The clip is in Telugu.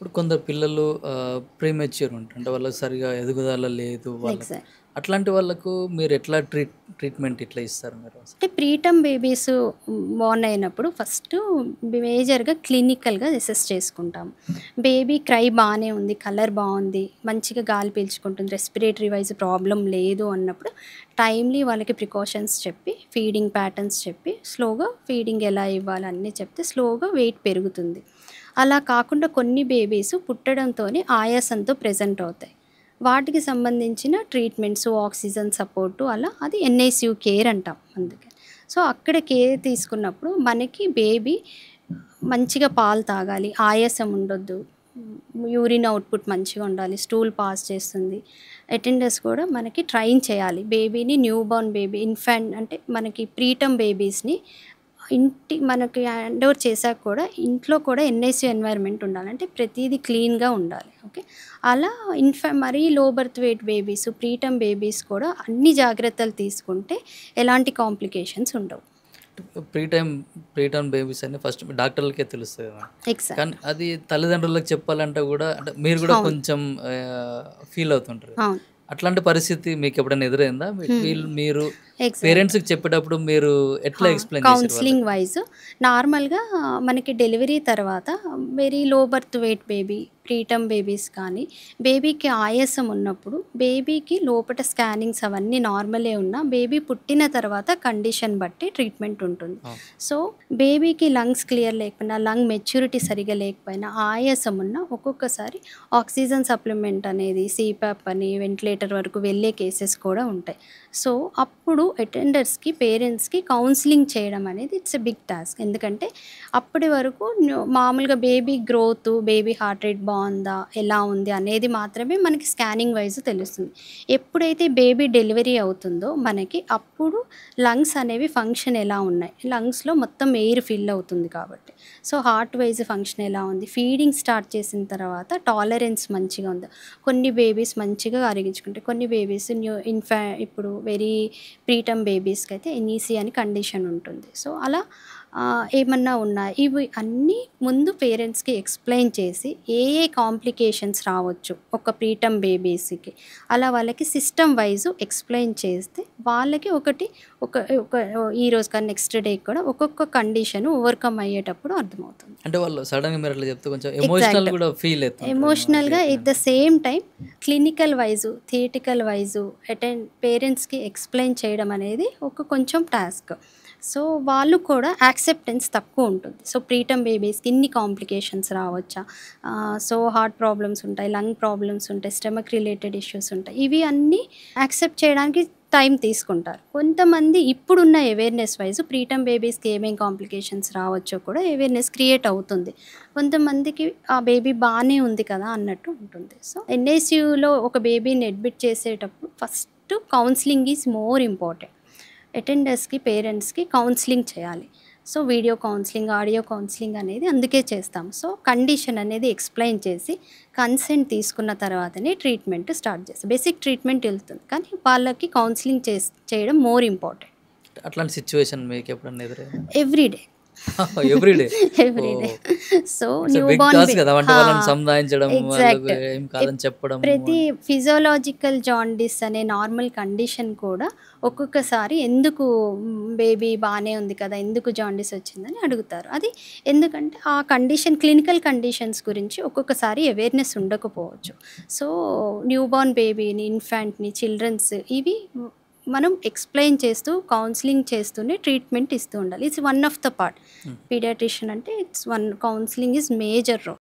ఇప్పుడు కొందరు పిల్లలు ప్రీమెచ్యూర్ ఉంటారు. అంటే వాళ్ళకి సరిగ్గా ఎదుగుదల లేదు వాళ్ళకి. ఎగ్జాక్ట్. అట్లాంటి వాళ్ళకు మీరు ఎట్లా ట్రీట్మెంట్ ఇట్లా ఇస్తారు మీరు అసలు? అంటే ప్రీటర్మ్ బేబీస్ బోర్న్ అయినప్పుడు ఫస్ట్ మేజర్‌గా క్లినికల్‌గా అసెస్ చేసుకుంటాం. బేబీ క్రై బానే ఉంది, కలర్ బావుంది, మంచిగా గాలి పీల్చుకుంటుంది, రెస్పిరేటరీ వైస్ ప్రాబ్లమ్ లేదు అన్నప్పుడు టైమ్‌లీ వాళ్ళకి ప్రికాషన్స్ చెప్పి, ఫీడింగ్ ప్యాటర్న్స్ చెప్పి, స్లోగా ఫీడింగ్ ఎలా ఇవ్వాలి అన్నీ చెప్తే స్లోగా వెయిట్ పెరుగుతుంది. అలా కాకుండా కొన్ని బేబీస్ పుట్టడంతోనే ఆయాసంతో ప్రెజెంట్ అవుతాయి. వాటికి సంబంధించిన ట్రీట్మెంట్స్, ఆక్సిజన్ సపోర్టు అలా అది ఎన్ఐసీయూ కేర్ అంటాం అందుకే. సో, అక్కడ కేర్ తీసుకున్నప్పుడు మనకి బేబీ మంచిగా పాలు తాగాలి, ఆయాసం ఉండొద్దు, యూరిన్ అవుట్‌పుట్ మంచిగా ఉండాలి, స్టూల్ పాస్ చేస్తుంది. అటెండర్స్ కూడా మనకి ట్రైన్ చేయాలి. బేబీని న్యూ బోర్న్ బేబీ, ఇన్ఫాంట్ అంటే మనకి ప్రీటర్మ్ బేబీస్‌ని మనకి హ్యాండ్ ఓవర్ చేశాక కూడా ఇంట్లో కూడా ఎన్ఐసీ ఎన్వైర్న్మెంట్ ఉండాలి. అంటే ప్రతీది క్లీన్‌గా ఉండాలి. ఓకే. అలా మరీ low birth weight babies, preterm babies కూడా అన్ని జాగ్రత్తలు తీసుకుంటే ఎలాంటి కాంప్లికేషన్స్ ఉండవు. Pre time pre term babies అని ఫస్ట్ డాక్టర్లకే తెలుస్తది కదా! ఎగ్జాక్ట్. కానీ అది తల్లిదండ్రులకు చెప్పాలంటే గూడా అంటే మీరు గూడా అవును. కొంచెం ఫీల్ అవుతుంటారు. అవును. అట్లాంటి పరిస్థితి మీకెప్పుడైనా ఎదురైందా? మీరు ఎగ్జాక్ట్. పేరెంట్స్‌కి చెప్పేటప్పుడు మీరు ఎట్లా ఎక్స్‌ప్లెయిన్ చేసిర్రు కౌన్సిలింగ్ వాళ్ళకి? వైస్ నార్మల్‌గా మనకి డెలివరీ తర్వాత very low birth weight baby, preterm babies కానీ, బేబీకి ఆయాసం ఉన్నప్పుడు బేబీకి లోపట స్కానింగ్స్ అవన్నీ నార్మలే ఉన్నా బేబీ పుట్టిన తర్వాత కండిషన్ బట్టి ట్రీట్మెంట్ ఉంటుంది. అవును. సో, బేబీకి లంగ్స్ క్లియర్ లేకపోయినా, లంగ్ మెచ్యూరిటీ సరిగ్గా లేకపోయినా, ఆయాసం ఉన్నా ఒక్కొక్కసారి ఆక్సిజన్ సప్లిమెంట్ అనేది సీపాప్ అని వెంటిలేటర్ వరకు వెళ్ళే కేసెస్ కూడా ఉంటాయి. సో, అప్పుడు అటెండర్స్‌కి, పేరెంట్స్‌కి కౌన్సిలింగ్ చేయడం అనేది ఇట్స్ ఎ బిగ్ టాస్క్. ఎందుకంటే అప్పటి వరకు మామూలుగా baby growth, baby heart rate బావుందా, ఎలా ఉంది అనేది మాత్రమే మనకి స్కానింగ్ వైస్ తెలుస్తుంది. ఎప్పుడైతే బేబీ డెలివరీ అవుతుందో మనకి అప్పుడు లంగ్స్ అనేవి ఫంక్షన్ ఎలా ఉన్నాయి, లంగ్స్‌లో మొత్తం ఎయిర్ ఫిల్ అవుతుంది కాబట్టి. సో, హార్ట్ వైస్ ఫంక్షన్ ఎలా ఉంది, ఫీడింగ్ స్టార్ట్ చేసిన తర్వాత టాలరెన్స్ మంచిగా ఉందా, కొన్ని బేబీస్ మంచిగా అరిగించుకుంటాయి, కొన్ని బేబీస్ ఇప్పుడు వెరీ ప్రీటర్మ్ బేబీస్‌కైతే ఎన్ఈసీ అని కండిషన్ ఉంటుంది. సో, అలా ఏమన్నా ఉన్నాయి. ఇవి అన్నీ ముందు పేరెంట్స్‌కి ఎక్స్‌ప్లెయిన్ చేసి ఏ కాంప్లికేషన్స్ రావచ్చు ఒక ప్రీటర్మ్ బేబీస్‌కి, అలా వాళ్ళకి సిస్టమ్ వైస్ ఎక్స్‌ప్లెయిన్ చేస్తే వాళ్ళకి ఒకటి ఒక ఒక ఈరోజు కానీ నెక్స్ట్ డేకి కూడా ఒక్కొక్క కండిషన్ ఓవర్‌కమ్ అయ్యేటప్పుడు అర్థమవుతుంది. అంటే వాళ్ళు సడెన్‌గా మీరు అట్లా చెప్తే కొంచెం ఎమోషనల్ ఎగ్జాక్ట్. గూడా ఫీల్ అయితుంటారు. ఎమోషనల్‌గా ఎట్ ద ఎట్లంటే same time clinical wise, theoretical wise పేరెంట్స్‌కి ఎక్స్‌ప్లెయిన్ చేయడం అనేది ఒక కొంచెం టాస్క్. సో, వాళ్ళు కూడా యాక్సెప్టెన్స్ తక్కువుంటుంది. సో, ప్రీటర్మ్ బేబీస్‌కి ఇన్ని కాంప్లికేషన్స్ రావచ్చా? సో, హార్ట్ ప్రాబ్లమ్స్ ఉంటాయి, లంగ్ ప్రాబ్లమ్స్ ఉంటాయి, స్టమక్ రిలేటెడ్ ఇష్యూస్ ఉంటాయి. ఇవి అన్నీ యాక్సెప్ట్ చేయడానికి టైం తీసుకుంటారు. కొంతమంది ఇప్పుడున్న అవేర్‌నెస్ వైస్ ప్రీటర్మ్ బేబీస్‌కి ఏమేం కాంప్లికేషన్స్ రావచ్చో కూడా అవేర్‌నెస్ క్రియేట్ అవుతుంది. కొంతమందికి ఆ బేబీ బానే ఉంది కదా అన్నట్టు ఉంటుంది. సో, ఎన్ఐసీయూలో ఒక బేబీని అడ్మిట్ చేసేటప్పుడు first counselling is more important. అటెండర్స్‌కి, పేరెంట్స్‌కి కౌన్సిలింగ్ చేయాలి. So, video counselling, audio counselling అనేది అందుకే చేస్తాం. సో, కండిషన్ అనేది ఎక్స్‌ప్లెయిన్ చేసి కన్సెంట్ తీసుకున్న తర్వాతనే ట్రీట్మెంట్ స్టార్ట్ చేస్తాం. బేసిక్ ట్రీట్మెంట్ ఎళ్తుంది. కానీ వాళ్ళకి కౌన్సిలింగ్ చేయడం మోర్ ఇంపార్టెంట్. అట్లాంటి సిట్యుయేషన్ మీకెప్పుడన్నా ఎదురైందా? Every day. Every day. Every day. Oh! So, it's a new big born task కదా! అంటే వాళ్ళని సముదాయించడం, వాళ్ళకి ఎగ్జాక్ట్. ఏం కాదని చెప్పడము ప్రతి ఫిజియోలాజికల్ జాండీస్ అనే నార్మల్ కండిషన్ కూడా ఒక్కొక్కసారి ఎందుకు బేబీ బానే ఉంది కదా, ఎందుకు జాండీస్ వచ్చిందని అడుగుతారు. అది ఎందుకంటే ఆ కండిషన్ క్లినికల్ కండిషన్స్ గురించి ఒక్కొక్కసారి అవేర్‌నెస్ ఉండకపోవచ్చు. సో, న్యూ బోర్న్ బేబీని, ఇన్ఫాంట్‌ని, చిల్డ్రన్స్ ఇవి మనం ఎక్స్‌ప్లెయిన్ చేస్తూ, కౌన్సిలింగ్ చేస్తూనే ట్రీట్మెంట్ ఇస్తూ ఉండాలి. It's one of the part. Hmm. Pediatrician అంటే it's one counselling is major role.